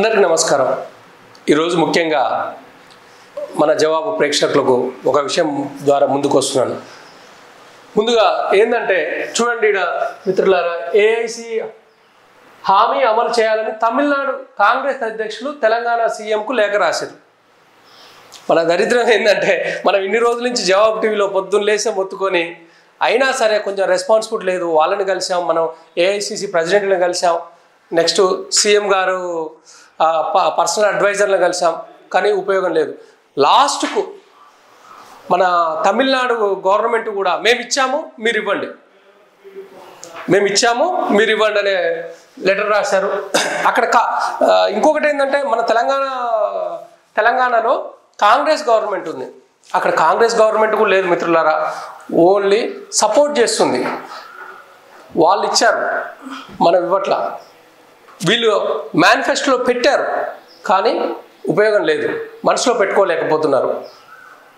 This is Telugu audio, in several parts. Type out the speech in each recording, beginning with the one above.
అందరికీ నమస్కారం. ఈరోజు ముఖ్యంగా మన జవాబు ప్రేక్షకులకు ఒక విషయం ద్వారా ముందుకు వస్తున్నాను. ముందుగా ఏంటంటే చూడండి, ఇక్కడ మిత్రులారా, ఏఐసి హామీ అమలు చేయాలని తమిళనాడు కాంగ్రెస్ అధ్యక్షులు తెలంగాణ సీఎంకు లేఖ రాశారు. మన దరిద్రం ఏంటంటే మనం ఇన్ని రోజుల నుంచి జవాబు టీవీలో పొద్దున్న లేసే మొత్తుకొని అయినా సరే కొంచెం రెస్పాన్సిబిలిటీ లేదు. వాళ్ళని కలిసాం, మనం ఏఐసిసి ప్రెసిడెంట్ని కలిసాం, నెక్స్ట్ సీఎం గారు పర్సనల్ అడ్వైజర్లను కలిసాం, కానీ ఉపయోగం లేదు. లాస్ట్కు మన తమిళనాడు గవర్నమెంట్ కూడా మేము ఇచ్చాము మీరు ఇవ్వండి, మేము ఇచ్చాము మీరు ఇవ్వండి అనే లెటర్ రాశారు. అక్కడ ఇంకొకటి ఏంటంటే మన తెలంగాణలో కాంగ్రెస్ గవర్నమెంట్ ఉంది, అక్కడ కాంగ్రెస్ గవర్నమెంట్ కూడా లేదు మిత్రులారా, ఓన్లీ సపోర్ట్ చేస్తుంది. వాళ్ళు ఇచ్చారు, మనం ఇవ్వట్ల. వీళ్ళు మేనిఫెస్టోలో పెట్టారు కానీ ఉపయోగం లేదు, మనసులో పెట్టుకోలేకపోతున్నారు.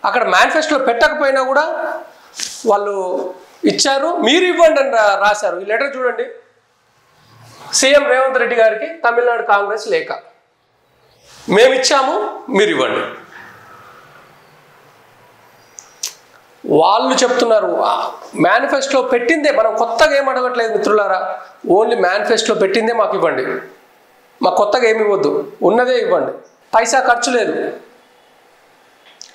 అక్కడ మేనిఫెస్టోలో పెట్టకపోయినా కూడా వాళ్ళు ఇచ్చారు, మీరు ఇవ్వండి అని రాశారు. ఈ లెటర్ చూడండి, సీఎం రేవంత్ రెడ్డి గారికి తమిళనాడు కాంగ్రెస్ లేఖ, మేము ఇచ్చాము మీరు ఇవ్వండి. వాళ్ళు చెప్తున్నారు మేనిఫెస్టోలో పెట్టిందే, మనం కొత్తగా ఏం అడగట్లేదు మిత్రులారా, ఓన్లీ మేనిఫెస్టోలో పెట్టిందే మాకు ఇవ్వండి, మాకు కొత్తగా ఏమి ఇవ్వద్దు, ఉన్నదే ఇవ్వండి. పైసా ఖర్చు లేదు,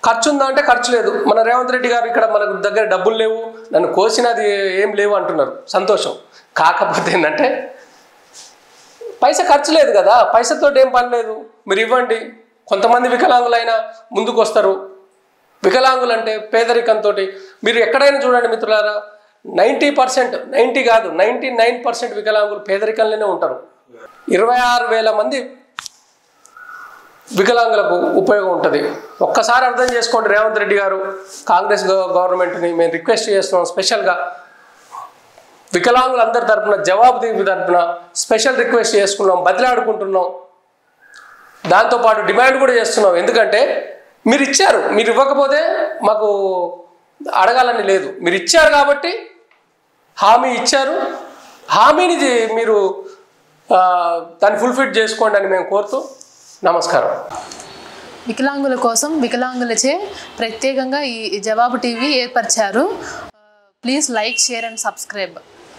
ఖర్చు ఉందా అంటే ఖర్చు లేదు. మన రేవంత్ రెడ్డి గారు ఇక్కడ మనకు దగ్గర డబ్బులు లేవు, నన్ను కోసినది ఏం లేవు అంటున్నారు, సంతోషం. కాకపోతే ఏంటంటే పైసా ఖర్చు లేదు కదా, పైసతో ఏం పని లేదు, మీరు ఇవ్వండి. కొంతమంది వికలాంగులైనా ముందుకు వస్తారు. వికలాంగులు అంటే పేదరికంతో మీరు ఎక్కడైనా చూడండి మిత్రులారా, 90% కాదు 99% వికలాంగులు పేదరికంలోనే ఉంటారు. 26,000 మంది వికలాంగులకు ఉపయోగం ఉంటుంది. ఒక్కసారి అర్థం చేసుకోండి. రేవంత్ రెడ్డి గారు, కాంగ్రెస్ గవర్నమెంట్ని మేము రిక్వెస్ట్ చేస్తున్నాం, స్పెషల్గా వికలాంగులందరి తరఫున, జవాబు టీవీ తరఫున స్పెషల్ రిక్వెస్ట్ చేసుకున్నాం, బదిలాడుకుంటున్నాం. దాంతోపాటు డిమాండ్ కూడా చేస్తున్నాం. ఎందుకంటే మీరు ఇచ్చారు, మీరు ఇవ్వకపోతే మాకు అడగాలని లేదు. మీరు ఇచ్చారు కాబట్టి హామీ ఇచ్చారు, హామీని మీరు దాన్ని ఫుల్ఫిల్ చేసుకోండి అని మేము కోరుతూ నమస్కారం. వికలాంగుల కోసం వికలాంగులచే ప్రత్యేకంగా ఈ జవాబు టీవీ ఏర్పరిచారు. Please like, share and subscribe.